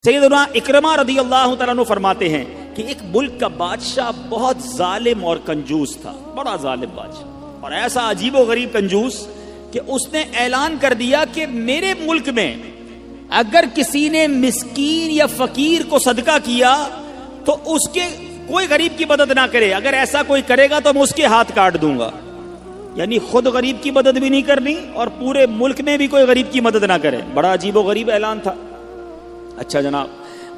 سیدنا اکرمہ رضی اللہ تعالیٰ عنہ فرماتے ہیں کہ ایک ملک کا بادشاہ بہت ظالم اور کنجوس تھا، بڑا ظالم بادشاہ، اور ایسا عجیب و غریب کنجوس کہ اس نے اعلان کر دیا کہ میرے ملک میں اگر کسی نے مسکین یا فقیر کو صدقہ کیا تو اس کے کوئی غریب کی مدد نہ کرے، اگر ایسا کوئی کرے گا تو میں اس کے ہاتھ کاٹ دوں گا۔ یعنی خود غریب کی مدد بھی نہیں کرنی اور پورے ملک میں بھی کوئی غریب کی مدد نہ کرے۔ بڑا عجیب و غریب اعلان تھا۔ اچھا جناب،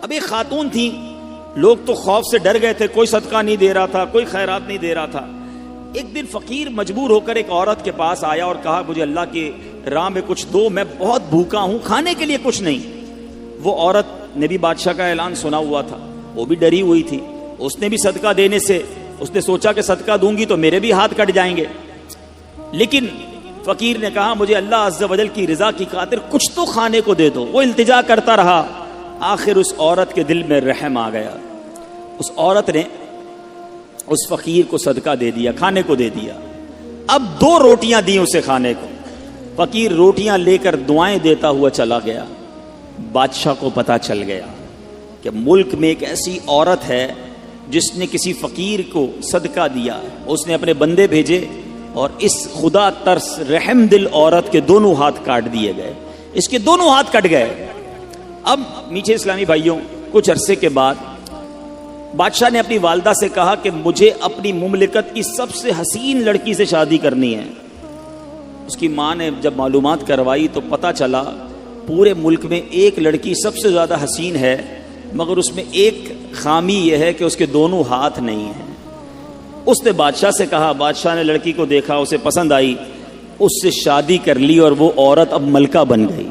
اب ایک خاتون تھی، لوگ تو خوف سے ڈر گئے تھے، کوئی صدقہ نہیں دے رہا تھا، کوئی خیرات نہیں دے رہا تھا۔ ایک دن فقیر مجبور ہو کر ایک عورت کے پاس آیا اور کہا مجھے اللہ کے راہ میں کچھ دو، میں بہت بھوکا ہوں، کھانے کے لیے کچھ نہیں۔ وہ عورت نے بھی بادشاہ کا اعلان سنا ہوا تھا، وہ بھی ڈری ہوئی تھی، اس نے بھی صدقہ دینے سے اس نے سوچا کہ صدقہ دوں گی تو میرے بھی ہاتھ کٹ جائیں گے، لیکن فقیر نے کہا مجھے اللہ عز و جل کی رضا کی خاطر کچھ تو کھانے کو دے دو۔ وہ التجا کرتا رہا، آخر اس عورت کے دل میں رحم آ گیا، اس عورت نے اس فقیر کو صدقہ دے دیا، کھانے کو دے دیا۔ اب 2 روٹیاں دی اسے کھانے کو، فقیر روٹیاں لے کر دعائیں دیتا ہوا چلا گیا۔ بادشاہ کو پتا چل گیا کہ ملک میں ایک ایسی عورت ہے جس نے کسی فقیر کو صدقہ دیا۔ اس نے اپنے بندے بھیجے اور اس خدا ترس رحم دل عورت کے دونوں ہاتھ کاٹ دیے گئے، اس کے دونوں ہاتھ کٹ گئے۔ اب میٹھے اسلامی بھائیوں، کچھ عرصے کے بعد بادشاہ نے اپنی والدہ سے کہا کہ مجھے اپنی مملکت کی سب سے حسین لڑکی سے شادی کرنی ہے۔ اس کی ماں نے جب معلومات کروائی تو پتہ چلا پورے ملک میں ایک لڑکی سب سے زیادہ حسین ہے، مگر اس میں ایک خامی یہ ہے کہ اس کے دونوں ہاتھ نہیں ہیں۔ اس نے بادشاہ سے کہا، بادشاہ نے لڑکی کو دیکھا، اسے پسند آئی، اس سے شادی کر لی اور وہ عورت اب ملکہ بن گئی۔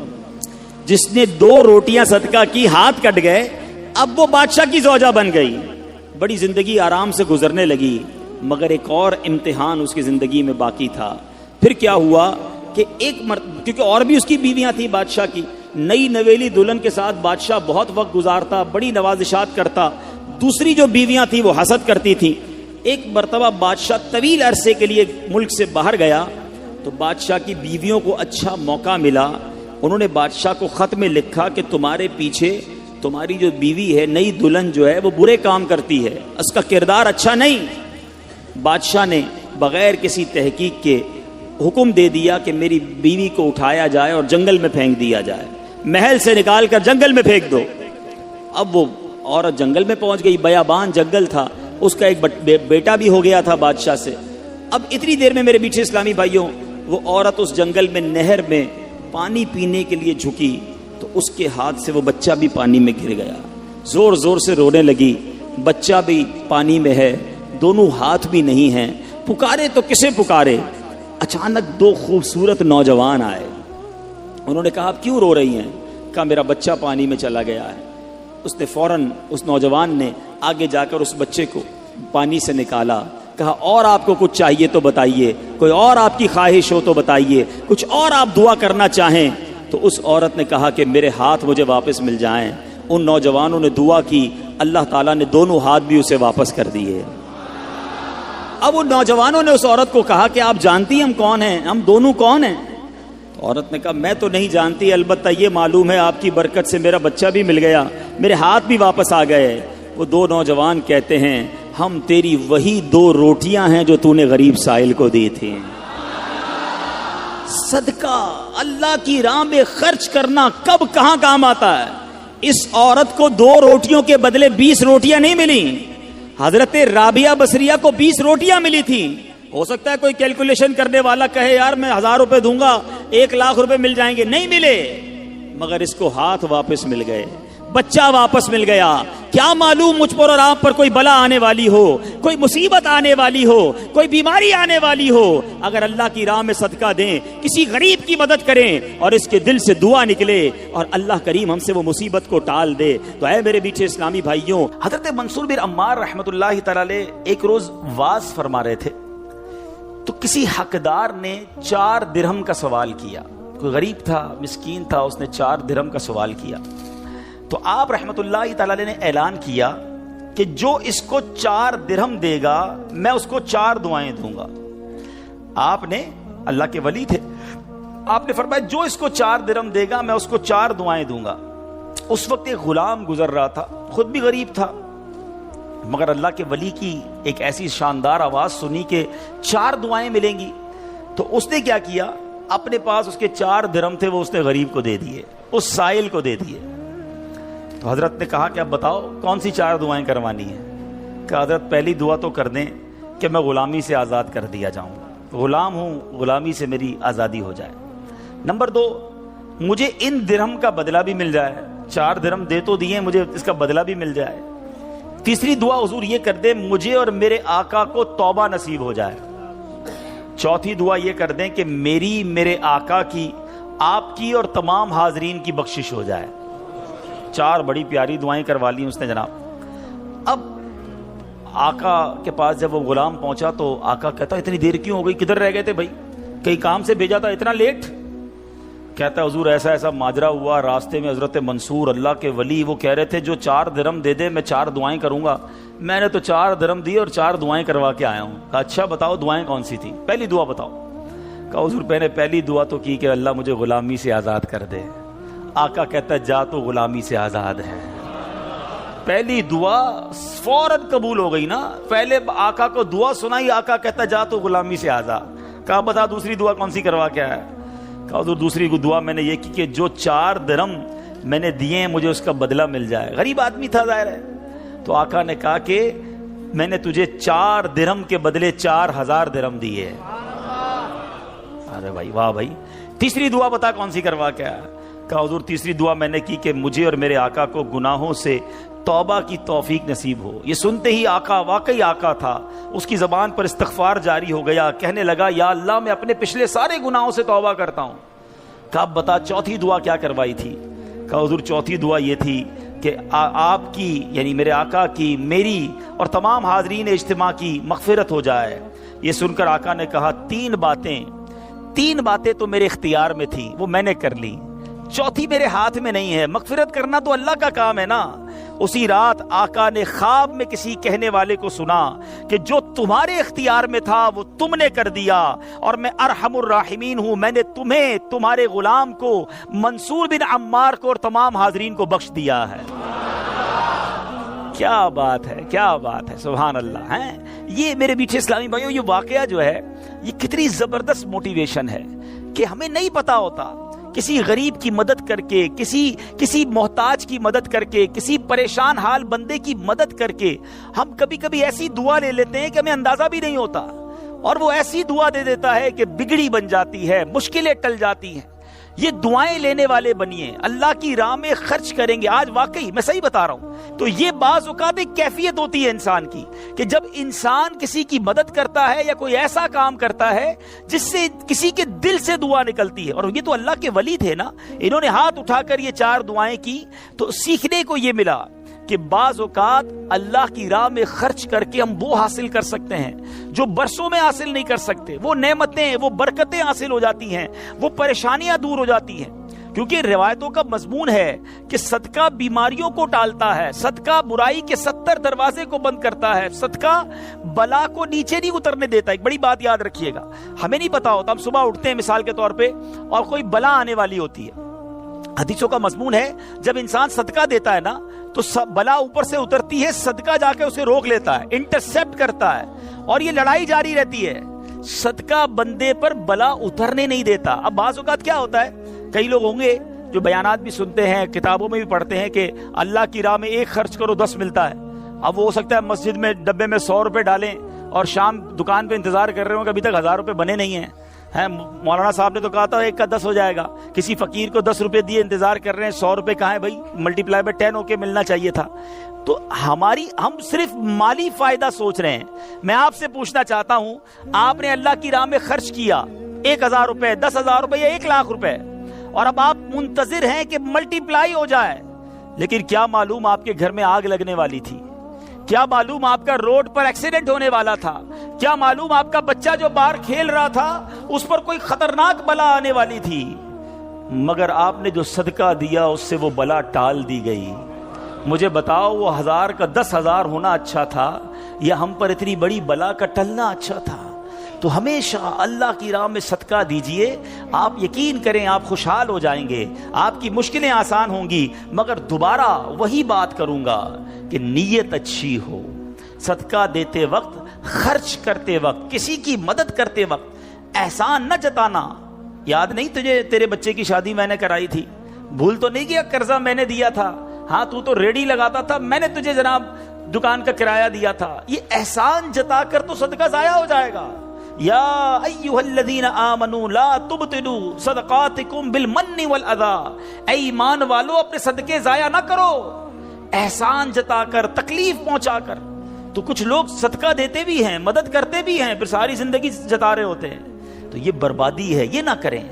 جس نے 2 روٹیاں صدقہ کی، ہاتھ کٹ گئے، اب وہ بادشاہ کی زوجہ بن گئی۔ بڑی زندگی آرام سے گزرنے لگی، مگر ایک اور امتحان اس کی زندگی میں باقی تھا۔ پھر کیا ہوا کہ کیونکہ اور بھی اس کی بیویاں تھیں بادشاہ کی، نئی نویلی دلہن کے ساتھ بادشاہ بہت وقت گزارتا، بڑی نوازشات کرتا، دوسری جو بیویاں تھیں وہ حسد کرتی تھیں۔ ایک مرتبہ بادشاہ طویل عرصے کے لیے ملک سے باہر گیا تو بادشاہ کی بیویوں کو اچھا موقع ملا، انہوں نے بادشاہ کو خط میں لکھا کہ تمہارے پیچھے تمہاری جو بیوی ہے، نئی دلہن جو ہے، وہ برے کام کرتی ہے، اس کا کردار اچھا نہیں۔ بادشاہ نے بغیر کسی تحقیق کے حکم دے دیا کہ میری بیوی کو اٹھایا جائے اور جنگل میں پھینک دیا جائے، محل سے نکال کر جنگل میں پھینک دو۔ اب وہ عورت جنگل میں پہنچ گئی، بیابان جنگل تھا، اس کا ایک بیٹا بھی ہو گیا تھا بادشاہ سے۔ اب اتنی دیر میں میرے میٹھے اسلامی بھائیوں، وہ عورت اس جنگل میں نہر میں پانی پینے کے لیے جھکی تو اس کے ہاتھ سے وہ بچہ بھی پانی میں گر گیا، زور زور سے رونے لگی، بچہ بھی پانی میں ہے، دونوں ہاتھ بھی نہیں ہیں، پکارے تو کسے پکارے؟ اچانک 2 خوبصورت نوجوان آئے، انہوں نے کہا آپ کیوں رو رہی ہیں؟ کہا میرا بچہ پانی میں چلا گیا ہے۔ اس نے فوراً اس نوجوان نے آگے جا کر اس بچے کو پانی سے نکالا، کہا اور آپ کو کچھ چاہیے تو بتائیے، کوئی اور آپ کی خواہش ہو تو بتائیے، کچھ اور آپ دعا کرنا چاہیں۔ تو اس عورت نے کہا کہ میرے ہاتھ مجھے واپس مل جائیں۔ ان نوجوانوں نے دعا کی، اللہ تعالیٰ نے دونوں ہاتھ بھی اسے واپس کر دیے۔ اب ان نوجوانوں نے اس عورت کو کہا کہ آپ جانتی ہیں ہم کون ہیں، ہم دونوں کون ہیں؟ تو عورت نے کہا میں تو نہیں جانتی، البتہ یہ معلوم ہے آپ کی برکت سے میرا بچہ بھی مل گیا، میرے ہاتھ بھی واپس آ گئے۔ وہ 2 نوجوان کہتے ہیں ہم تیری وہی 2 روٹیاں ہیں جو تو نے غریب سائل کو دی تھی۔ صدقہ اللہ کی راہ میں خرچ کرنا کب کہاں کام آتا ہے۔ اس عورت کو 2 روٹیوں کے بدلے 20 روٹیاں نہیں ملی، حضرت رابعہ بصریہ کو 20 روٹیاں ملی تھی۔ ہو سکتا ہے کوئی کیلکولیشن کرنے والا کہے یار میں 1000 روپے دوں گا 1 لاکھ روپے مل جائیں گے، نہیں ملے، مگر اس کو ہاتھ واپس مل گئے، بچہ واپس مل گیا۔ کیا معلوم مجھ پر اور آپ پر کوئی بلا آنے والی ہو، کوئی مصیبت آنے والی ہو، کوئی بیماری آنے والی ہو، اگر اللہ کی راہ میں صدقہ دیں، کسی غریب کی مدد کریں اور اس کے دل سے دعا نکلے اور اللہ کریم ہم سے وہ مصیبت کو ٹال دے تو اے میرے میٹھے اسلامی بھائیوں، حضرت منصور بن عمار رحمۃ اللہ تعالی ایک روز واز فرما رہے تھے تو کسی حقدار نے 4 درہم کا سوال کیا، کوئی غریب تھا، مسکین تھا، اس نے 4 درہم کا سوال کیا تو آپ رحمت اللہ تعالی نے اعلان کیا کہ جو اس کو 4 درہم دے گا میں اس کو 4 دعائیں دوں گا۔ آپ نے اللہ کے ولی تھے، آپ نے فرمایا جو اس کو 4 درہم دے گا میں اس کو 4 دعائیں دوں گا۔ اس وقت ایک غلام گزر رہا تھا، خود بھی غریب تھا، مگر اللہ کے ولی کی ایک ایسی شاندار آواز سنی کہ 4 دعائیں ملیں گی. تو اس نے کیا کیا، اپنے پاس اس کے 4 درہم تھے، وہ اس نے غریب کو دے دیے، اس سائل کو دے دیے. تو حضرت نے کہا کہ اب بتاؤ کون سی 4 دعائیں کروانی ہیں؟ کہ حضرت پہلی دعا تو کر دیں کہ میں غلامی سے آزاد کر دیا جاؤں، غلام ہوں، غلامی سے میری آزادی ہو جائے. نمبر 2، مجھے ان درہم کا بدلہ بھی مل جائے، 4 درہم دے تو دیے، مجھے اس کا بدلہ بھی مل جائے. تیسری دعا حضور یہ کر دیں مجھے اور میرے آقا کو توبہ نصیب ہو جائے. چوتھی دعا یہ کر دیں کہ میری، میرے آقا کی، آپ کی اور تمام حاضرین کی بخشش ہو جائے. 4 بڑی پیاری دعائیں کروا لی اس نے جناب. اب آقا کے پاس جب وہ غلام پہنچا تو آقا کہتا اتنی دیر کیوں ہو گئی، کدھر رہ گئے تھے بھائی، کئی کام سے بھیجا تھا، اتنا لیٹ؟ کہتا ہے حضور ایسا ایسا ماجرا ہوا، راستے میں حضرت منصور اللہ کے ولی وہ کہہ رہے تھے جو 4 درہم دے دے میں 4 دعائیں کروں گا، میں نے تو 4 درہم دی اور 4 دعائیں کروا کے آیا ہوں. کہا اچھا بتاؤ دعائیں کون سی تھی، پہلی دعا بتاؤ. کہا حضور میں نے پہلی دعا تو کی کہ اللہ مجھے غلامی سے آزاد کر دے. آقا کہتا ہے جا تو غلامی سے آزاد ہے. پہلی دعا فوراً قبول ہو گئی نا، پہلے آقا کو دعا سنائی، آقا کہتا ہے جا تو غلامی سے آزاد. کہا بتا دوسری دعا کون سی کروا کے آیا؟ کہا حضور دوسری دعا میں نے یہ کی کہ جو 4 درہم میں نے دیے ہیں مجھے اس کا بدلہ مل جائے. غریب آدمی تھا ظاہر ہے. تو آقا نے کہا کہ میں نے تجھے 4 درہم کے بدلے 4000 درہم دیے. ارے بھائی واہ بھائی. تیسری دعا بتا کون سی کروا کے آیا؟ کہا حضور تیسری دعا میں نے کی کہ مجھے اور میرے آقا کو گناہوں سے توبہ کی توفیق نصیب ہو. یہ سنتے ہی آقا واقعی آقا تھا، اس کی زبان پر استغفار جاری ہو گیا، کہنے لگا یا اللہ میں اپنے پچھلے سارے گناہوں سے توبہ کرتا ہوں. کہا اب بتا چوتھی دعا کیا کروائی تھی؟ کہا حضور چوتھی دعا یہ تھی کہ آپ کی یعنی میرے آقا کی، میری اور تمام حاضرین اجتماع کی مغفرت ہو جائے. یہ سن کر آقا نے کہا 3 باتیں تو میرے اختیار میں تھی، وہ میں نے کر لی، چوتھی میرے ہاتھ میں نہیں ہے. مغفرت کرنا تو اللہ کا کام ہے نا. اسی رات آقا نے خواب میں کسی کہنے والے کو سنا کہ جو تمہارے اختیار میں تھا وہ تم نے کر دیا، اور میں ارحم الراحمین ہوں، میں نے تمہیں، تمہارے غلام کو، منصور بن عمار کو اور تمام حاضرین کو بخش دیا ہے. کیا بات ہے، کیا بات ہے، سبحان اللہ. ہیں یہ میرے میٹھے اسلامی بھائیوں، یہ واقعہ جو ہے یہ کتنی زبردست موٹیویشن ہے کہ ہمیں نہیں پتا ہوتا کسی غریب کی مدد کر کے، کسی محتاج کی مدد کر کے، کسی پریشان حال بندے کی مدد کر کے ہم کبھی کبھی ایسی دعا لے لیتے ہیں کہ ہمیں اندازہ بھی نہیں ہوتا، اور وہ ایسی دعا دے دیتا ہے کہ بگڑی بن جاتی ہے، مشکلیں ٹل جاتی ہیں. یہ دعائیں لینے والے بنیے، اللہ کی راہ میں خرچ کریں گے. آج واقعی میں صحیح بتا رہا ہوں، تو یہ بعض اوقات ایک کیفیت ہوتی ہے انسان کی کہ جب انسان کسی کی مدد کرتا ہے یا کوئی ایسا کام کرتا ہے جس سے کسی کے دل سے دعا نکلتی ہے. اور یہ تو اللہ کے ولی تھے نا، انہوں نے ہاتھ اٹھا کر یہ 4 دعائیں کی. تو سیکھنے کو یہ ملا کہ بعض اوقات اللہ کی راہ میں خرچ کر کے ہم وہ حاصل کر سکتے ہیں جو برسوں میں حاصل نہیں کر سکتے. وہ نعمتیں، وہ برکتیں حاصل ہو جاتی ہیں، وہ پریشانیاں دور ہو جاتی ہیں. کیونکہ روایتوں کا مضمون ہے کہ صدقہ بیماریوں کو ٹالتا ہے، صدقہ برائی کے 70 دروازے کو بند کرتا ہے، صدقہ بلا کو نیچے نہیں اترنے دیتا. ایک بڑی بات یاد رکھیے گا، ہمیں نہیں پتا ہوتا، ہم صبح اٹھتے ہیں مثال کے طور پہ اور کوئی بلا آنے والی ہوتی ہے. حدیثوں کا مضمون ہے جب انسان صدقہ دیتا ہے نا تو بلا اوپر سے اترتی ہے، صدقہ جا کے اسے روک لیتا ہے، انٹرسپٹ کرتا ہے، اور یہ لڑائی جاری رہتی ہے. صدقہ بندے پر بلا اترنے نہیں دیتا. اب بعض اوقات کیا ہوتا ہے، کئی لوگ ہوں گے جو بیانات بھی سنتے ہیں، کتابوں میں بھی پڑھتے ہیں کہ اللہ کی راہ میں 1 خرچ کرو 10 ملتا ہے. اب وہ ہو سکتا ہے مسجد میں ڈبے میں 100 روپے ڈالیں اور شام دکان پہ انتظار کر رہے ہوں کہ ابھی تک 1000 روپے بنے نہیں ہیں. مولانا صاحب نے تو کہا تھا 1 کا 10 ہو جائے گا. کسی فقیر کو 10 روپے دیے، انتظار کر رہے ہیں، 100 روپے کہاں ہے بھائی، ملٹی پلائی بائی 10 ہو کے ملنا چاہیے تھا. تو ہم صرف مالی فائدہ سوچ رہے ہیں. میں آپ سے پوچھنا چاہتا ہوں، آپ نے اللہ کی راہ میں خرچ کیا 1000 روپے، 10,000 روپے یا 1 لاکھ روپے، اور اب آپ منتظر ہیں کہ ملٹی پلائی ہو جائے، لیکن کیا معلوم آپ کے گھر میں آگ لگنے والی تھی، کیا معلوم آپ کا روڈ پر ایکسیڈنٹ ہونے والا تھا، کیا معلوم آپ کا بچہ جو باہر کھیل رہا تھا اس پر کوئی خطرناک بلا آنے والی تھی. مگر آپ نے جو صدقہ دیا اس سے وہ بلا ٹال دی گئی. مجھے بتاؤ وہ 1000 کا 10,000 ہونا اچھا تھا یا ہم پر اتنی بڑی بلا کا ٹلنا اچھا تھا؟ تو ہمیشہ اللہ کی راہ میں صدقہ دیجئے. آپ یقین کریں آپ خوشحال ہو جائیں گے، آپ کی مشکلیں آسان ہوں گی، مگر دوبارہ وہی بات کروں گا کہ نیت اچھی ہو، صدقہ دیتے وقت، خرچ کرتے وقت، کسی کی مدد کرتے وقت احسان نہ جتانا۔ یاد نہیں تجھے تیرے بچے کی شادی میں نے کرائی تھی؟ بھول تو نہیں گیا قرضہ میں نے دیا تھا؟ ہاں تو ریڈی لگاتا تھا، میں نے تجھے جناب دکان کا کرایہ دیا تھا۔ یہ احسان جتا کر تو صدقہ ضائع ہو جائے گا۔ یا ایھا الذین آمنوا لا تبطلوا صدقاتکم بالمن والاذی، اے ایمان والو اپنے صدقے ضائع نہ کرو احسان جتا کر، تکلیف پہنچا کر۔ تو کچھ لوگ صدقہ دیتے بھی ہیں، مدد کرتے بھی ہیں، پھر ساری زندگی جتا رہے ہوتے ہیں، تو یہ بربادی ہے، یہ نہ کریں۔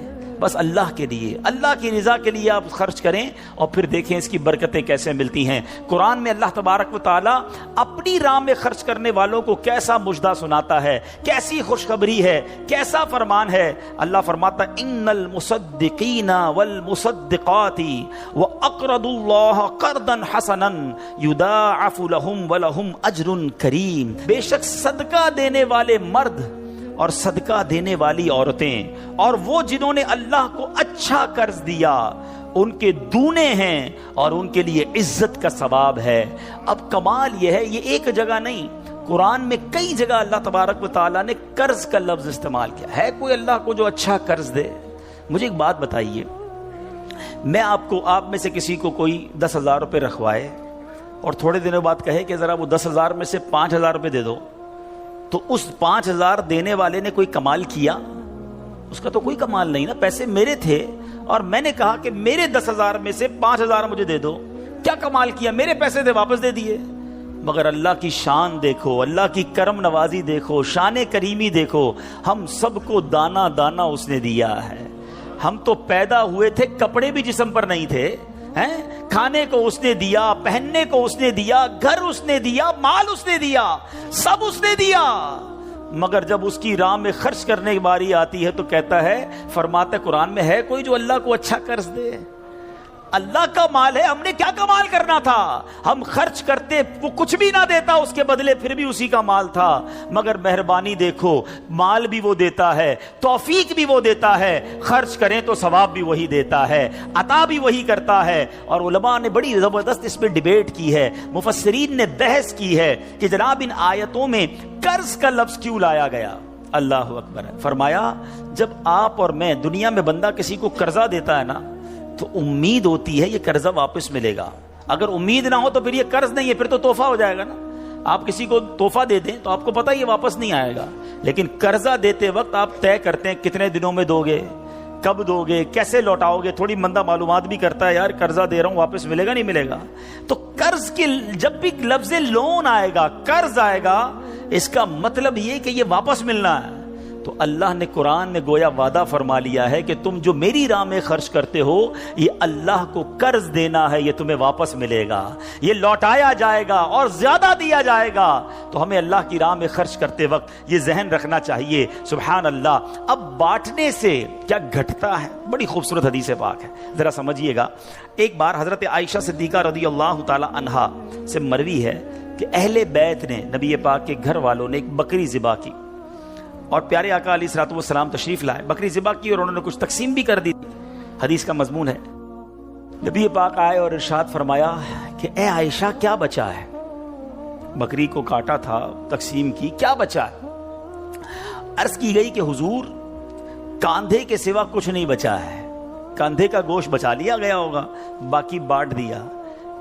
بس اللہ کے لیے، اللہ کی رضا کے لیے آپ خرچ کریں اور پھر دیکھیں اس کی برکتیں کیسے ملتی ہیں۔ قرآن میں اللہ تبارک و تعالی اپنی راہ میں خرچ کرنے والوں کو کیسا مجدہ سناتا ہے، کیسی خوشخبری ہے، کیسا فرمان ہے۔ اللہ فرماتا ہے ان المصدقین والمصدقات واقرضوا اللہ قرضا حسنا یضاعف لهم ولهم اجر کریم، بے شک صدقہ دینے والے مرد اور صدقہ دینے والی عورتیں اور وہ جنہوں نے اللہ کو اچھا قرض دیا، ان کے دونے ہیں اور ان کے لیے عزت کا ثواب ہے۔ اب کمال یہ ہے، یہ ایک جگہ نہیں، قرآن میں کئی جگہ اللہ تبارک و تعالیٰ نے قرض کا لفظ استعمال کیا ہے۔ کوئی اللہ کو جو اچھا قرض دے؟ مجھے ایک بات بتائیے، میں آپ میں سے کسی کو کوئی 10,000 روپے رکھوائے اور تھوڑے دنوں بعد کہے کہ ذرا وہ 10,000 میں سے 5,000 روپے دے دو، تو اس 5,000 دینے والے نے کوئی کمال کیا؟ اس کا تو کوئی کمال نہیں نا، پیسے میرے تھے اور میں نے کہا کہ میرے 10,000 میں سے 5,000 مجھے دے دو، کیا کمال کیا؟ میرے پیسے تھے واپس دے دیے۔ مگر اللہ کی شان دیکھو، اللہ کی کرم نوازی دیکھو، شان کریمی دیکھو، ہم سب کو دانا دانا اس نے دیا ہے۔ ہم تو پیدا ہوئے تھے، کپڑے بھی جسم پر نہیں تھے، کھانے کو اس نے دیا، پہننے کو اس نے دیا، گھر اس نے دیا، مال اس نے دیا، سب اس نے دیا، مگر جب اس کی راہ میں خرچ کرنے کی باری آتی ہے تو کہتا ہے، فرماتا ہے قرآن میں، ہے کوئی جو اللہ کو اچھا قرض دے؟ اللہ کا مال ہے، ہم نے کیا کمال کرنا تھا؟ ہم خرچ کرتے، وہ کچھ بھی نہ دیتا اس کے بدلے، پھر بھی اسی کا مال تھا، مگر مہربانی دیکھو، مال بھی وہ دیتا ہے، توفیق بھی وہ دیتا ہے، خرچ کریں تو ثواب بھی وہی دیتا ہے، عطا بھی وہی کرتا ہے۔ اور علماء نے بڑی زبردست اس پہ ڈیبیٹ کی ہے، مفسرین نے بحث کی ہے کہ جناب ان آیتوں میں قرض کا لفظ کیوں لایا گیا؟ اللہ اکبر ہے۔ فرمایا جب آپ اور میں، دنیا میں بندہ کسی کو قرضہ دیتا ہے نا تو امید ہوتی ہے یہ قرضہ واپس ملے گا، اگر امید نہ ہو تو پھر یہ قرض نہیں ہے، پھر تو تحفہ ہو جائے گا نا۔ آپ کسی کو تحفہ دے دیں تو آپ کو پتہ یہ واپس نہیں آئے گا، لیکن قرضہ دیتے وقت آپ طے کرتے ہیں کتنے دنوں میں دو گے، کب دو گے، کیسے لوٹاؤ گے، تھوڑی بندہ معلومات بھی کرتا ہے، یار قرضہ دے رہا ہوں واپس ملے گا نہیں ملے گا۔ تو قرض کے جب بھی لفظ لون آئے گا، قرض آئے گا، اس کا مطلب یہ کہ یہ واپس ملنا ہے۔ تو اللہ نے قرآن میں گویا وعدہ فرما لیا ہے کہ تم جو میری راہ میں خرچ کرتے ہو، یہ اللہ کو قرض دینا ہے، یہ تمہیں واپس ملے گا، یہ لوٹایا جائے گا اور زیادہ دیا جائے گا۔ تو ہمیں اللہ کی راہ میں خرچ کرتے وقت یہ ذہن رکھنا چاہیے۔ سبحان اللہ۔ اب بانٹنے سے کیا گھٹتا ہے؟ بڑی خوبصورت حدیث پاک ہے، ذرا سمجھیے گا۔ ایک بار حضرت عائشہ صدیقہ رضی اللہ تعالی عنہا سے مروی ہے کہ اہل بیت نے، نبی پاک کے گھر والوں نے ایک بکری ذبح کی اور پیارے آقا علیہ الصلوۃ والسلام تشریف لائے، بکری ذبح کی اور انہوں نے کچھ تقسیم بھی کر دی۔ حدیث کا مضمون ہے، نبی پاک آئے اور ارشاد فرمایا کہ اے عائشہ کیا بچا ہے؟ بکری کو کاٹا تھا، تقسیم کی، کیا بچا ہے؟ عرض کی گئی کہ حضور کاندھے کے سوا کچھ نہیں بچا ہے، کاندھے کا گوشت بچا لیا گیا ہوگا، باقی بانٹ دیا۔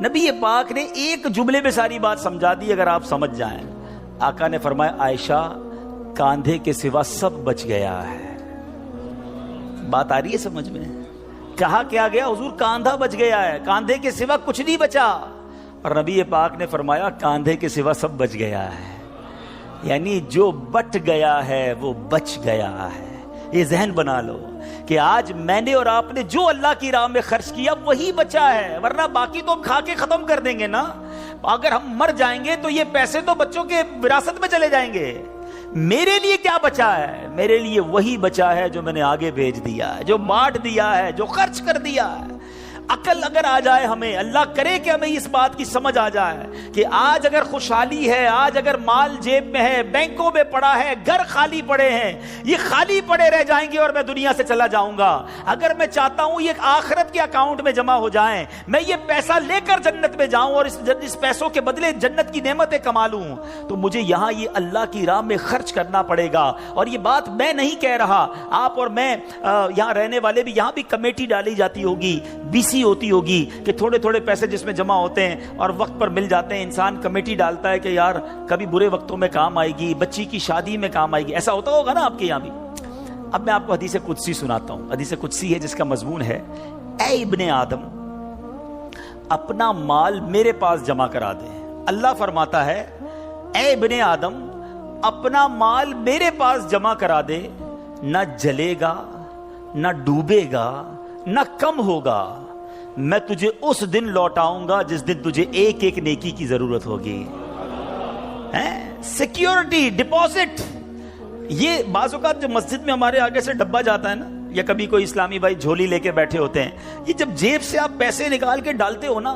نبی پاک نے ایک جملے میں ساری بات سمجھا دی، اگر آپ سمجھ جائیں۔ آقا نے فرمایا عائشہ کاندھے کے سوا سب بچ گیا ہے۔ بات آ رہی ہے سمجھ میں؟ کہا کیا گیا؟ حضور کاندھا بچ گیا ہے، کاندھے کے سوا کچھ نہیں بچا۔ اور نبی پاک نے فرمایا کاندھے کے سوا سب بچ گیا ہے، یعنی جو بٹ گیا ہے وہ بچ گیا ہے۔ یہ ذہن بنا لو کہ آج میں نے اور آپ نے جو اللہ کی راہ میں خرچ کیا وہی بچا ہے، ورنہ باقی تو ہم کھا کے ختم کر دیں گے نا۔ اگر ہم مر جائیں گے تو یہ پیسے تو بچوں کے وراثت میں چلے جائیں گے۔ میرے لیے کیا بچا ہے؟ میرے لیے وہی بچا ہے جو میں نے آگے بھیج دیا ہے، جو بانٹ دیا ہے، جو خرچ کر دیا ہے۔ عقل اگر آ جائے ہمیں، اللہ کرے کہ ہمیں اس بات کی سمجھ آ جائے کہ آج اگر خوشحالی ہے، آج اگر مال جیب میں ہے، بینکوں میں پڑا ہے، گھر خالی پڑے ہیں، یہ خالی پڑے رہ جائیں گے اور میں دنیا سے چلا جاؤں گا۔ اگر میں چاہتا ہوں یہ آخرت کے اکاؤنٹ میں جمع ہو جائیں، میں یہ پیسہ لے کر جنت میں جاؤں اور اس پیسوں کے بدلے جنت کی نعمتیں کما لوں، تو مجھے یہاں یہ اللہ کی راہ میں خرچ کرنا پڑے گا۔ اور یہ بات میں نہیں کہہ رہا، آپ اور میں یہاں رہنے والے بھی، یہاں بھی کمیٹی ڈالی جاتی ہوگی، BC ہوتی ہوگی کہ تھوڑے تھوڑے پیسے جس میں جمع ہوتے ہیں اور وقت پر مل جاتے ہیں، انسان کمیٹی ڈالتا ہے کہ یار کبھی برے وقتوں میں کام آئے گی، بچی کی شادی میں کام آئے گی۔ ایسا ہوتا ہوگا نا آپ کے یہاں بھی۔ اب میں آپ کو حدیث قدسی سناتا ہوں۔ حدیث قدسی ہے جس کا مضمون ہے، اے ابن آدم اپنا مال میرے پاس جمع کرا دے۔ اللہ فرماتا ہے، اے ابن آدم اپنا مال میرے پاس جمع کرا دے، نہ جلے گا، نہ ڈوبے گا، نہ کم ہوگا، میں تجھے اس دن لوٹاؤں گا جس دن تجھے ایک ایک نیکی کی ضرورت ہوگی۔ سیکیورٹی ڈپازٹ، یہ بعض اوقات جو مسجد میں ہمارے آگے سے ڈبہ جاتا ہے نا، یا کبھی کوئی اسلامی بھائی جھولی لے کے بیٹھے ہوتے ہیں، یہ جب جیب سے آپ پیسے نکال کے ڈالتے ہو نا،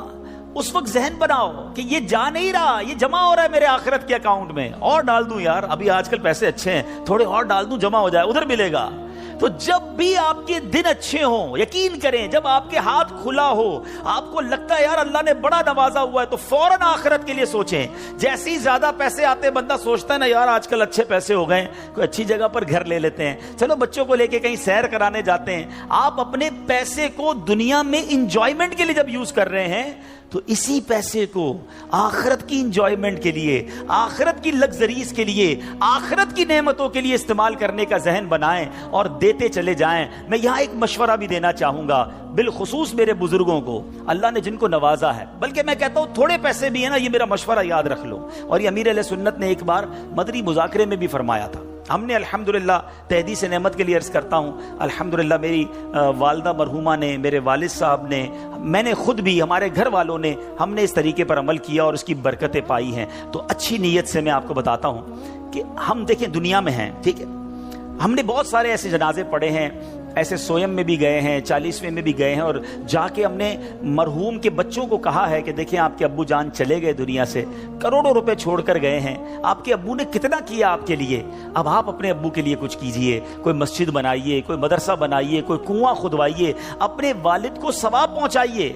اس وقت ذہن بناؤ کہ یہ جا نہیں رہا، یہ جمع ہو رہا ہے میرے آخرت کے اکاؤنٹ میں، اور ڈال دوں یار، ابھی آج کل پیسے اچھے ہیں، تھوڑے اور ڈال دوں، جمع ہو جائے، ادھر ملے گا۔ تو جب بھی آپ کے دن اچھے ہوں، یقین کریں جب آپ کے ہاتھ کھلا ہو، آپ کو لگتا ہے یار اللہ نے بڑا نوازا ہوا ہے، تو فوراً آخرت کے لیے سوچیں۔ جیسے ہی زیادہ پیسے آتے بندہ سوچتا ہے نا یار آج کل اچھے پیسے ہو گئے، کوئی اچھی جگہ پر گھر لے لیتے ہیں، چلو بچوں کو لے کے کہیں سیر کرانے جاتے ہیں۔ آپ اپنے پیسے کو دنیا میں انجوائمنٹ کے لیے جب یوز کر رہے ہیں، تو اسی پیسے کو آخرت کی انجوائمنٹ کے لیے، آخرت کی لگزریز کے لیے، آخرت کی نعمتوں کے لیے استعمال کرنے کا ذہن بنائیں اور دیتے چلے جائیں۔ میں یہاں ایک مشورہ بھی دینا چاہوں گا، بالخصوص میرے بزرگوں کو، اللہ نے جن کو نوازا ہے، بلکہ میں کہتا ہوں تھوڑے پیسے بھی ہیں نا، یہ میرا مشورہ یاد رکھ لو۔ اور یہ امیر اہل سنت نے ایک بار مدنی مذاکرے میں بھی فرمایا تھا۔ ہم نے الحمدللہ تحدیث نعمت کے لیے عرض کرتا ہوں، الحمدللہ میری والدہ مرحومہ نے، میرے والد صاحب نے، میں نے خود بھی، ہمارے گھر والوں نے، ہم نے اس طریقے پر عمل کیا اور اس کی برکتیں پائی ہیں۔ تو اچھی نیت سے میں آپ کو بتاتا ہوں کہ ہم دیکھیں دنیا میں ہیں، ٹھیک ہے، ہم نے بہت سارے ایسے جنازے پڑھے ہیں، ایسے سویم میں بھی گئے ہیں، 40ویں میں بھی گئے ہیں، اور جا کے ہم نے مرحوم کے بچوں کو کہا ہے کہ دیکھیں آپ کے ابو جان چلے گئے دنیا سے، کروڑوں روپے چھوڑ کر گئے ہیں، آپ کے ابو نے کتنا کیا آپ کے لیے، اب آپ اپنے ابو کے لیے کچھ کیجئے، کوئی مسجد بنائیے، کوئی مدرسہ بنائیے، کوئی کنواں کھدوائیے، اپنے والد کو ثواب پہنچائیے۔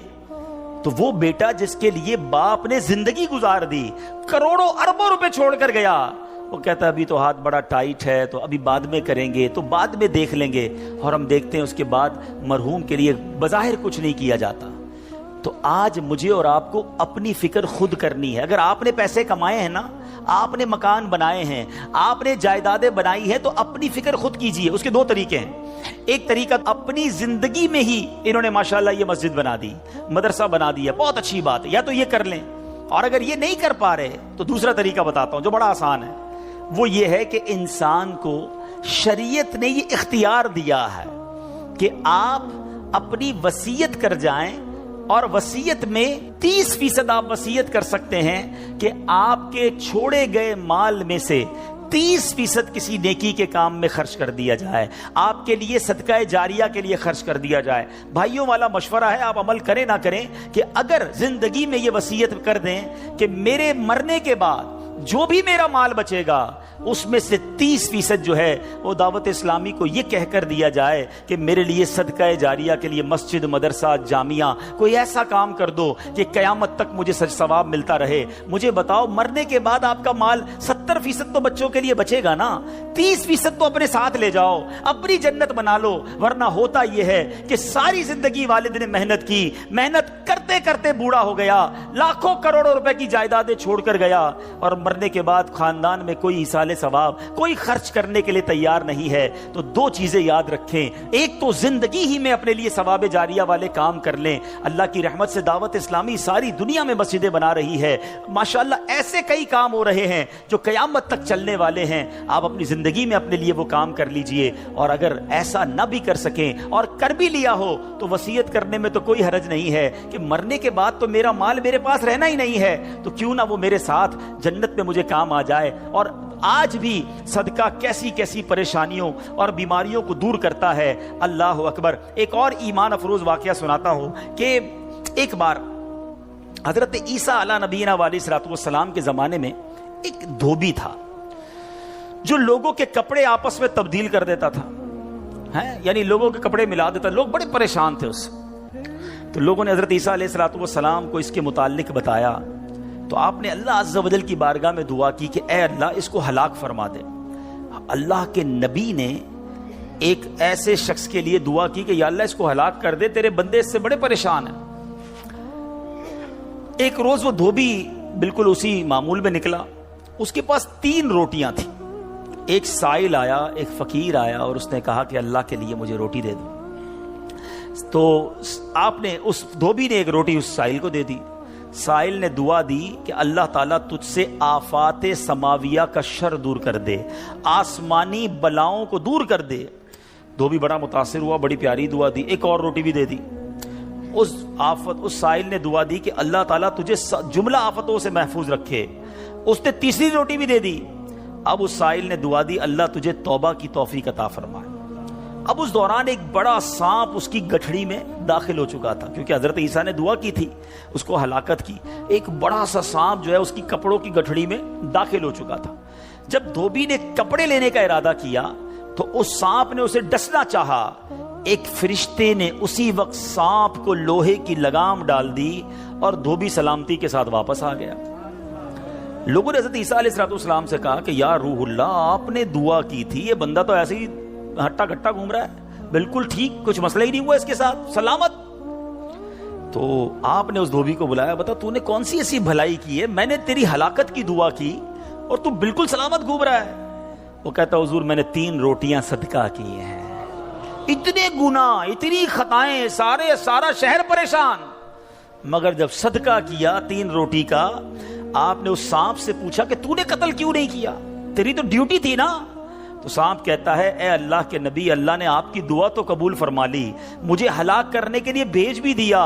تو وہ بیٹا جس کے لیے باپ نے زندگی گزار دی، کروڑوں اربوں روپے چھوڑ کر گیا، وہ کہتا ہے ابھی تو ہاتھ بڑا ٹائٹ ہے، تو ابھی بعد میں کریں گے، تو بعد میں دیکھ لیں گے، اور ہم دیکھتے ہیں اس کے بعد مرحوم کے لیے بظاہر کچھ نہیں کیا جاتا۔ تو آج مجھے اور آپ کو اپنی فکر خود کرنی ہے۔ اگر آپ نے پیسے کمائے ہیں نا، آپ نے مکان بنائے ہیں، آپ نے جائیدادیں بنائی ہیں، تو اپنی فکر خود کیجئے۔ اس کے دو طریقے ہیں۔ ایک طریقہ، اپنی زندگی میں ہی انہوں نے ماشاءاللہ یہ مسجد بنا دی، مدرسہ بنا دیا، بہت اچھی بات ہے، یا تو یہ کر لیں، اور اگر یہ نہیں کر پا رہے تو دوسرا طریقہ بتاتا ہوں جو بڑا آسان ہے، وہ یہ ہے کہ انسان کو شریعت نے یہ اختیار دیا ہے کہ آپ اپنی وصیت کر جائیں، اور وصیت میں 30% آپ وصیت کر سکتے ہیں کہ آپ کے چھوڑے گئے مال میں سے 30% کسی نیکی کے کام میں خرچ کر دیا جائے، آپ کے لیے صدقہ جاریہ کے لیے خرچ کر دیا جائے۔ بھائیوں والا مشورہ ہے، آپ عمل کریں نہ کریں، کہ اگر زندگی میں یہ وصیت کر دیں کہ میرے مرنے کے بعد جو بھی میرا مال بچے گا اس میں سے 30% جو ہے وہ دعوت اسلامی کو یہ کہہ کر دیا جائے کہ میرے لیے صدقہ جاریہ کے لیے مسجد، مدرسہ، جامعہ، کوئی ایسا کام کر دو کہ قیامت تک مجھے سچ ثواب ملتا رہے۔ مجھے بتاؤ، مرنے کے بعد آپ کا مال 70% تو بچوں کے لیے بچے گا نا، 30% تو اپنے ساتھ لے جاؤ، اپنی جنت بنا لو۔ ورنہ ہوتا یہ ہے کہ ساری زندگی والد نے محنت کی، محنت کرتے کرتے بوڑھا ہو گیا، لاکھوں کروڑوں روپے کی جائیدادیں چھوڑ کر گیا، اور مرنے کے بعد خاندان میں کوئی ایصال ثواب، کوئی خرچ کرنے کے لیے تیار نہیں ہے۔ تو دو چیزیں یاد رکھیں، ایک تو زندگی ہی میں اپنے لیے ثواب جاریہ والے کام کر لیں۔ اللہ کی رحمت سے دعوت اسلامی ساری دنیا میں مسجدیں بنا رہی ہے، ماشاءاللہ ایسے کئی کام ہو رہے ہیں جو قیامت تک چلنے والے ہیں۔ آپ اپنی زندگی میں اپنے لیے وہ کام کر لیجئے، اور اگر ایسا نہ بھی کر سکیں اور کر بھی لیا ہو تو وصیت کرنے میں تو کوئی حرج نہیں ہے کہ مرنے کے بعد تو میرا مال میرے پاس رہنا ہی نہیں ہے، تو کیوں نہ وہ میرے ساتھ جنت میں مجھے کام آ جائے۔ اور آج بھی صدقہ کیسی کیسی پریشانیوں اور بیماریوں کو دور کرتا ہے. اللہ اکبر. ایک اور ایمان افروز واقعہ سناتا ہوں کہ ایک بار حضرت عیسیٰ علیہ نبینا علیہ الصلوۃ والسلام کے زمانے میں ایک دھوبی تھا جو لوگوں کے کپڑے آپس میں تبدیل کر دیتا تھا. یعنی لوگوں کے کپڑے ملا دیتا. لوگ بڑے پریشان تھے اس سے. تو لوگوں نے حضرت عیسیٰ علیہ الصلوۃ والسلام کو اس کے متعلق بتایا. تو آپ نے اللہ عز و جل کی بارگاہ میں دعا کی کہ اے اللہ اس کو ہلاک فرما دے. اللہ کے نبی نے ایک ایسے شخص کے لیے دعا کی کہ یا اللہ اس کو ہلاک کر دے, تیرے بندے اس سے بڑے پریشان ہیں. ایک روز وہ دھوبی بالکل اسی معمول میں نکلا. اس کے پاس 3 روٹیاں تھیں. ایک سائل آیا, ایک فقیر آیا اور اس نے کہا کہ اللہ کے لیے مجھے روٹی دے دو. تو آپ نے اس دھوبی نے ایک روٹی اس سائل کو دے دی. سائل نے دعا دی کہ اللہ تعالیٰ تجھ سے آفات سماویہ کا شر دور کر دے, آسمانی بلاؤں کو دور کر دے. دھوبی بڑا متاثر ہوا, بڑی پیاری دعا دی. ایک اور روٹی بھی دے دی. اس سائل نے دعا دی کہ اللہ تعالیٰ تجھے جملہ آفتوں سے محفوظ رکھے. اس نے تیسری روٹی بھی دے دی. اب اس سائل نے دعا دی اللہ تجھے توبہ کی توفیق عطا فرمائے. اب اس دوران ایک بڑا سانپ اس کی گٹھڑی میں داخل ہو چکا تھا, کیونکہ حضرت عیسیٰ نے دعا کی تھی اس کو ہلاکت کی. ایک بڑا سا سانپ جو ہے اس کی کپڑوں کی گٹھڑی میں داخل ہو چکا تھا. جب دھوبی نے کپڑے لینے کا ارادہ کیا تو اس سانپ نے اسے ڈسنا چاہا. ایک فرشتے نے اسی وقت سانپ کو لوہے کی لگام ڈال دی اور دھوبی سلامتی کے ساتھ واپس آ گیا. لوگوں نے حضرت عیسیٰ علیہ السلام سے کہا کہ یا روح اللہ, آپ نے دعا کی تھی, یہ بندہ تو ایسے ہی ہٹا گٹا گھوم رہا ہے, بالکل ٹھیک, کچھ مسئلہ ہی نہیں ہوا اس کے ساتھ, سلامت. تو آپ نے اس دھوبی کو بلایا, بتا تو نے کون سی ایسی بھلائی کی ہے, میں نے تیری ہلاکت کی دعا کی اور تو بالکل سلامت گھوم رہا ہے. وہ کہتا حضور میں نے 3 روٹیاں صدقہ کی ہیں, اتنے گناہ اتنی خطائیں, سارا شہر پریشان, مگر جب صدقہ کیا 3 روٹی کا, آپ نے اس سانپ سے پوچھا کہ تو نے قتل کیوں نہیں کیا, تیری تو ڈیوٹی تھی نا. تو سانپ کہتا ہے اے اللہ کے نبی, اللہ نے آپ کی دعا تو قبول فرما لی, مجھے ہلاک کرنے کے لیے بھیج بھی دیا,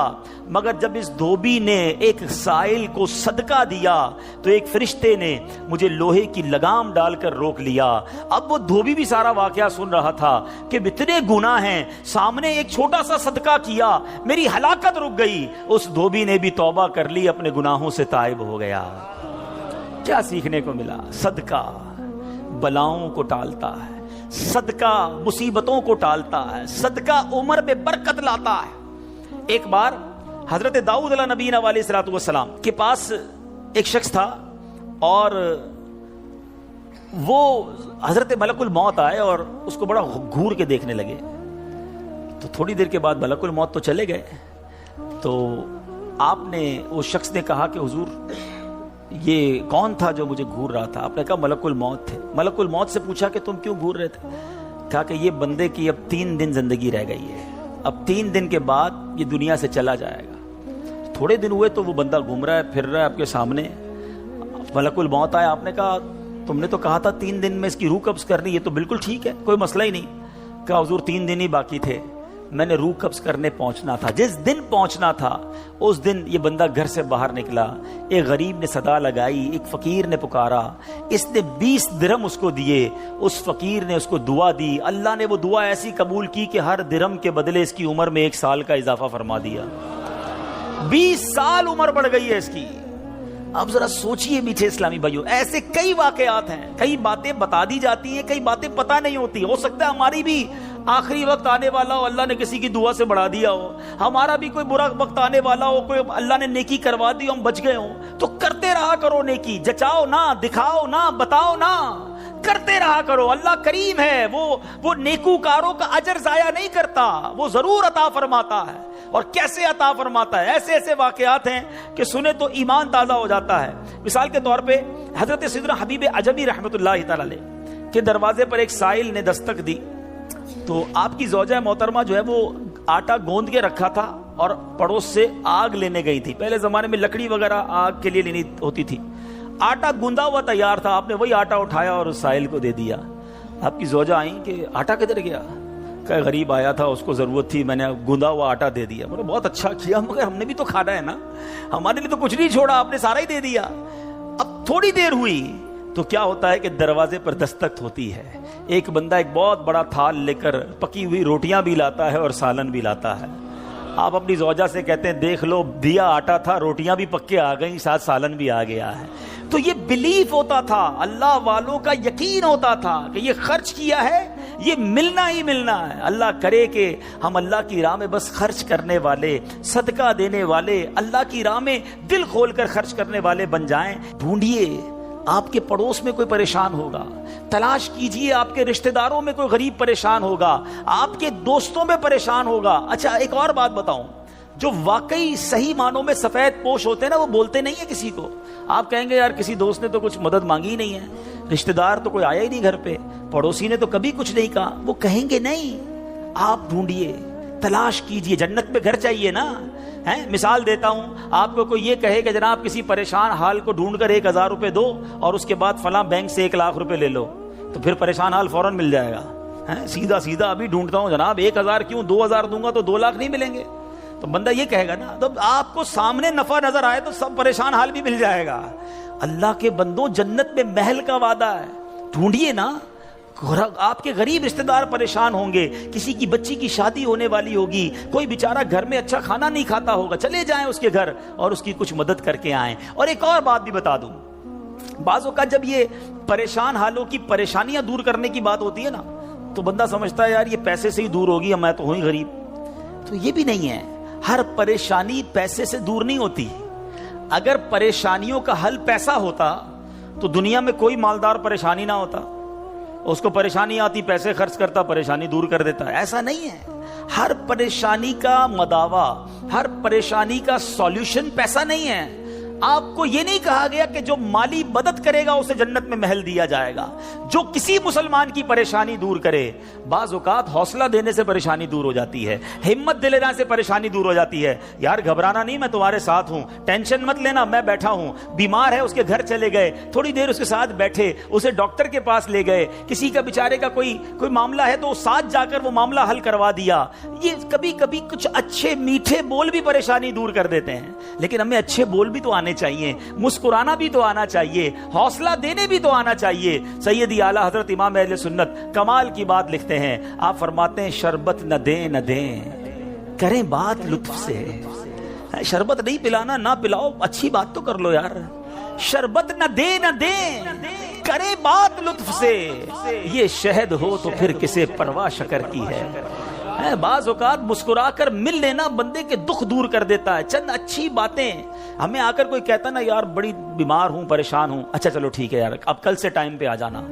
مگر جب اس دھوبی نے ایک سائل کو صدقہ دیا تو ایک فرشتے نے مجھے لوہے کی لگام ڈال کر روک لیا. اب وہ دھوبی بھی سارا واقعہ سن رہا تھا کہ اتنے گناہ ہیں, سامنے ایک چھوٹا سا صدقہ کیا, میری ہلاکت رک گئی. اس دھوبی نے بھی توبہ کر لی, اپنے گناہوں سے تائب ہو گیا. کیا سیکھنے کو ملا؟ صدقہ بلاؤں کو ٹالتا ہے, صدقہ مصیبتوں کو ٹالتا ہے, صدقہ عمر میں برکت لاتا ہے. ایک بار حضرت داؤد علیہ نبینا علیہ الصلوۃ والسلام کے پاس ایک شخص تھا اور وہ حضرت ملک الموت آئے اور اس کو بڑا گھور کے دیکھنے لگے. تو تھوڑی دیر کے بعد ملک الموت تو چلے گئے. تو آپ نے اس شخص نے کہا کہ حضور یہ کون تھا جو مجھے گھور رہا تھا؟ آپ نے کہا ملک الموت تھے. ملک الموت سے پوچھا کہ تم کیوں گھور رہے تھے؟ کہا کہ یہ بندے کی اب 3 دن زندگی رہ گئی ہے, اب 3 دن کے بعد یہ دنیا سے چلا جائے گا. تھوڑے دن ہوئے تو وہ بندہ گھوم رہا ہے, پھر رہا ہے آپ کے سامنے. ملک الموت آیا, آپ نے کہا تم نے تو کہا تھا 3 دن میں اس کی روح قبض کرنی, یہ تو بالکل ٹھیک ہے, کوئی مسئلہ ہی نہیں. کہا حضور 3 دن ہی باقی تھے, میں نے روح قبض کرنے پہنچنا تھا. جس دن پہنچنا تھا اس دن یہ بندہ گھر سے باہر نکلا. ایک غریب نے صدا لگائی, ایک فقیر نے پکارا, اس نے 20 درہم اس کو دیے. اس فقیر نے اس کو دعا دی, اللہ نے وہ دعا ایسی قبول کی کہ ہر درہم کے بدلے اس کی عمر میں 1 سال کا اضافہ فرما دیا. 20 سال عمر بڑھ گئی ہے اس کی. اب ذرا سوچئے میٹھے اسلامی بھائیوں, ایسے کئی واقعات ہیں, کئی باتیں بتا دی جاتی ہیں, کئی باتیں پتہ نہیں ہوتی. ہو سکتا ہے ہماری بھی آخری وقت آنے والا ہو, اللہ نے کسی کی دعا سے بڑھا دیا ہو, ہمارا بھی کوئی برا وقت آنے والا ہو, کوئی اللہ نے نیکی کروا دی, ہم بچ گئے ہوں. تو کرتے رہا کرو نیکی, جچاؤ نہ, دکھاؤ نہ, بتاؤ نہ, کرتے رہا کرو. اللہ کریم ہے, وہ نیکوکاروں کا اجر ضائع نہیں کرتا, وہ ضرور عطا فرماتا ہے. اور کیسے عطا فرماتا ہے؟ ایسے ایسے واقعات ہیں کہ سنے تو ایمان تازہ ہو جاتا ہے. مثال کے طور پہ حضرت سیدنا حبیب عجمی رحمۃ اللہ تعالی علیہ کے دروازے پر ایک سائل نے دستک دی. تو آپ کی زوجہ محترمہ جو ہے وہ آٹا گوند کے رکھا تھا اور پڑوس سے آگ لینے گئی تھی. پہلے زمانے میں لکڑی وغیرہ آگ کے لیے لینی ہوتی تھی. آٹا گوندا ہوا تیار تھا, آپ نے وہی آٹا اٹھایا اور اس سائل کو دے دیا. آپ کی زوجہ آئیں کہ آٹا کدھر گیا؟ کہ غریب آیا تھا, اس کو ضرورت تھی, میں نے گوندا ہوا آٹا دے دیا. بولے بہت اچھا کیا, مگر ہم نے بھی تو کھانا ہے نا, ہمارے لیے تو کچھ نہیں چھوڑا, آپ نے سارا ہی دے دیا. اب تھوڑی دیر ہوئی تو کیا ہوتا ہے کہ دروازے پر دستک ہوتی ہے، ایک بندہ ایک بہت بڑا تھال لے کر پکی ہوئی روٹیاں بھی لاتا ہے اور سالن بھی لاتا ہے. آپ اپنی زوجہ سے کہتے ہیں دیکھ لو دیا آٹا تھا، روٹیاں بھی پکے آ گئیں، ساتھ سالن بھی آ گیا ہے. تو یہ بلیف ہوتا تھا، اللہ والوں کا یقین ہوتا تھا کہ یہ خرچ کیا ہے یہ ملنا ہی ملنا ہے. اللہ کرے کہ ہم اللہ کی راہ میں بس خرچ کرنے والے، صدقہ دینے والے، اللہ کی راہ میں دل کھول کر خرچ کرنے والے بن جائیں. ڈھونڈیے آپ کے پڑوس میں کوئی پریشان ہوگا، تلاش کیجئے آپ کے رشتہ داروں میں کوئی غریب پریشان ہوگا، آپ کے دوستوں میں پریشان ہوگا. اچھا ایک اور بات بتاؤں، جو واقعی صحیح معنوں میں سفید پوش ہوتے ہیں نا، وہ بولتے نہیں ہیں کسی کو. آپ کہیں گے یار کسی دوست نے تو کچھ مدد مانگی نہیں ہے، رشتہ دار تو کوئی آیا ہی نہیں گھر پہ، پڑوسی نے تو کبھی کچھ نہیں کہا، وہ کہیں گے نہیں. آپ ڈھونڈیے، تلاش کیجئے. جنت میں گھر چاہیے نا. مثال دیتا ہوں، آپ کو کوئی یہ کہے کہ جناب کسی پریشان حال کو ڈھونڈ کر 1000 روپے دو اور اس کے بعد فلاں بینک سے 1 لاکھ روپے لے لو، تو پھر پریشان حال فوراً مل جائے گا. سیدھا ابھی ڈھونڈتا ہوں جناب 1000 کیوں، 2000 دوں گا تو 2 لاکھ نہیں ملیں گے. تو بندہ یہ کہے گا نا. تو آپ کو سامنے نفع نظر آئے تو سب پریشان حال بھی مل جائے گا. اللہ کے بندوں جنت میں محل کا وعدہ ہے، ڈھونڈیے نا. آپ کے غریب رشتہ دار پریشان ہوں گے، کسی کی بچی کی شادی ہونے والی ہوگی، کوئی بیچارہ گھر میں اچھا کھانا نہیں کھاتا ہوگا، چلے جائیں اس کے گھر اور اس کی کچھ مدد کر کے آئیں. اور ایک اور بات بھی بتا دوں، بعض اوقات جب یہ پریشان حالوں کی پریشانیاں دور کرنے کی بات ہوتی ہے نا، تو بندہ سمجھتا ہے یار یہ پیسے سے ہی دور ہوگی، میں تو ہوں ہی غریب. تو یہ بھی نہیں ہے، ہر پریشانی پیسے سے دور نہیں ہوتی. اگر پریشانیوں کا حل پیسہ ہوتا تو دنیا میں کوئی مالدار پریشانی نہ ہوتا. اس کو پریشانی آتی، پیسے خرچ کرتا، پریشانی دور کر دیتا. ایسا نہیں ہے. ہر پریشانی کا مداوا، ہر پریشانی کا سولوشن پیسہ نہیں ہے. آپ کو یہ نہیں کہا گیا کہ جو مالی مدد کرے گا اسے جنت میں محل دیا جائے گا. جو کسی مسلمان کی پریشانی دور کرے، بعض اوقات حوصلہ دینے سے پریشانی دور ہو جاتی ہے، ہمت دلانے سے پریشانی دور ہو جاتی ہے. یار گھبرانا نہیں، میں تمہارے ساتھ ہوں، ٹینشن مت لینا، میں بیٹھا ہوں. بیمار ہے اس کے گھر چلے گئے، تھوڑی دیر اس کے ساتھ بیٹھے، اسے ڈاکٹر کے پاس لے گئے. کسی کا بیچارے کا کوئی معاملہ ہے تو ساتھ جا کر وہ معاملہ حل کروا دیا. یہ کبھی کبھی کچھ اچھے میٹھے بول بھی پریشانی دور کر دیتے ہیں. لیکن ہمیں اچھے بول بھی تو آنے چاہیے، مسکرانا بھی تو آنا چاہیے، حوصلہ دینے بھی تو آنا چاہیے. سیدی اعلیٰ حضرت امام اہل سنت کمال کی بات لکھتے ہیں. آپ فرماتے ہیں شربت نہ دیں کریں بات لطف سے. شربت نہیں پلانا، نہ پلاؤ، اچھی بات تو کر لو یار. شربت نہ دیں کریں بات لطف سے. یہ شہد ہو تو پھر کسے پرواہ شکر کی ہے. بعض اوقات مسکرا کر مل لینا بندے کے دکھ دور کر دیتا ہے. چند اچھی باتیں. ہمیں آ کر کوئی کہتا نا یار بڑی بیمار ہوں، پریشان ہوں، اچھا چلو ٹھیک ہے یار اب کل سے ٹائم پہ آ جانا.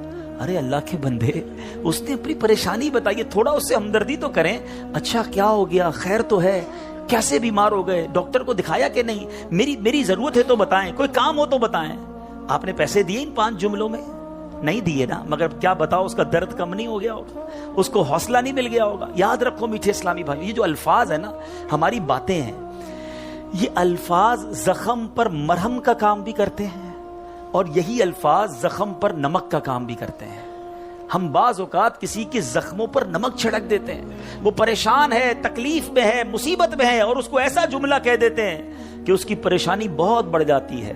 ارے اللہ کے بندے، اس نے اپنی پریشانی بتائی، تھوڑا اس سے ہمدردی تو کریں. اچھا کیا ہو گیا، خیر تو ہے، کیسے بیمار ہو گئے، ڈاکٹر کو دکھایا کہ نہیں، میری ضرورت ہے تو بتائیں، کوئی کام ہو تو بتائیں. آپ نے پیسے دیے ان 5 جملوں میں؟ نہیں دیے نا، مگر کیا بتاؤ اس کا درد کم نہیں ہو گیا ہوگا، اس کو حوصلہ نہیں مل گیا ہوگا. یاد رکھو میٹھے اسلامی بھائی، یہ جو الفاظ ہیں نا، ہماری باتیں ہیں، یہ الفاظ زخم پر مرہم کا کام بھی کرتے ہیں اور یہی الفاظ زخم پر نمک کا کام بھی کرتے ہیں. ہم بعض اوقات کسی کے زخموں پر نمک چھڑک دیتے ہیں، وہ پریشان ہے، تکلیف میں ہے، مصیبت میں ہے، اور اس کو ایسا جملہ کہہ دیتے ہیں کہ اس کی پریشانی بہت بڑھ جاتی ہے.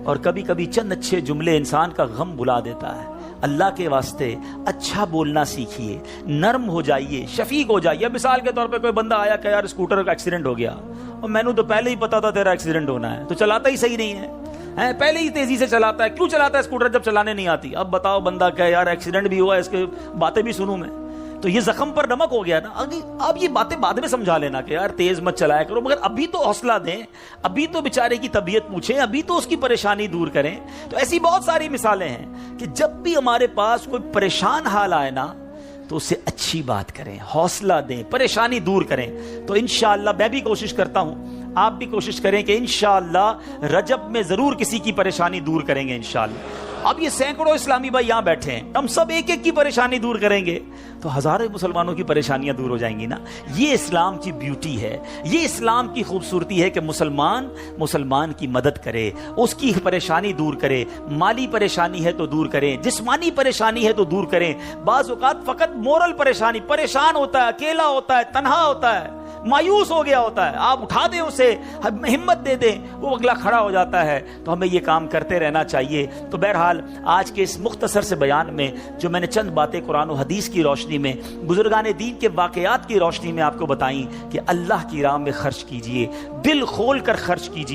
اور کبھی کبھی چند اچھے جملے انسان کا غم بھلا دیتا ہے. اللہ کے واسطے اچھا بولنا سیکھیے، نرم ہو جائیے، شفیق ہو جائیے. مثال کے طور پہ کوئی بندہ آیا کہ یار اسکوٹر کا ایکسیڈنٹ ہو گیا، اور میں نے تو پہلے ہی پتا تھا تیرا ایکسیڈنٹ ہونا ہے، تو چلاتا ہی صحیح نہیں ہے، پہلے ہی تیزی سے چلاتا ہے. کیوں چلاتا ہے اسکوٹر جب چلانے نہیں آتی؟ اب بتاؤ بندہ کہ یار ایکسیڈنٹ بھی ہوا، اس کے باتیں بھی سنوں میں، تو یہ زخم پر نمک ہو گیا نا. اب یہ باتیں بعد میں سمجھا لینا کہ یار تیز مت چلایا کرو، مگر ابھی تو حوصلہ دیں، ابھی تو بیچارے کی طبیعت پوچھیں، ابھی تو اس کی پریشانی دور کریں. تو ایسی بہت ساری مثالیں ہیں کہ جب بھی ہمارے پاس کوئی پریشان حال آئے نا، تو اسے اچھی بات کریں، حوصلہ دیں، پریشانی دور کریں. تو انشاءاللہ میں بھی کوشش کرتا ہوں، آپ بھی کوشش کریں کہ انشاءاللہ رجب میں ضرور کسی کی پریشانی دور کریں گے انشاءاللہ. اب یہ سینکڑوں اسلامی بھائی یہاں بیٹھے ہیں، ہم سب ایک ایک کی پریشانی دور کریں گے تو ہزاروں مسلمانوں کی پریشانیاں دور ہو جائیں گی نا. یہ اسلام کی بیوٹی ہے، یہ اسلام کی خوبصورتی ہے کہ مسلمان کی مدد کرے، اس کی پریشانی دور کرے. مالی پریشانی ہے تو دور کریں، جسمانی پریشانی ہے تو دور کریں. بعض اوقات فقط مورل پریشان ہوتا ہے، اکیلا ہوتا ہے، تنہا ہوتا ہے، مایوس ہو گیا ہوتا ہے، آپ اٹھا دیں اسے، ہمت دے دیں، وہ اگلا کھڑا ہو جاتا ہے. تو ہمیں یہ کام کرتے رہنا چاہیے. تو بہرحال آج کے اس مختصر سے بیان میں جو میں نے چند باتیں قرآن و حدیث کی روشنی میں، بزرگان دین کے واقعات کی روشنی میں آپ کو بتائیں کہ اللہ کی راہ میں خرچ کیجئے، دل کھول کر خرچ کیجئے.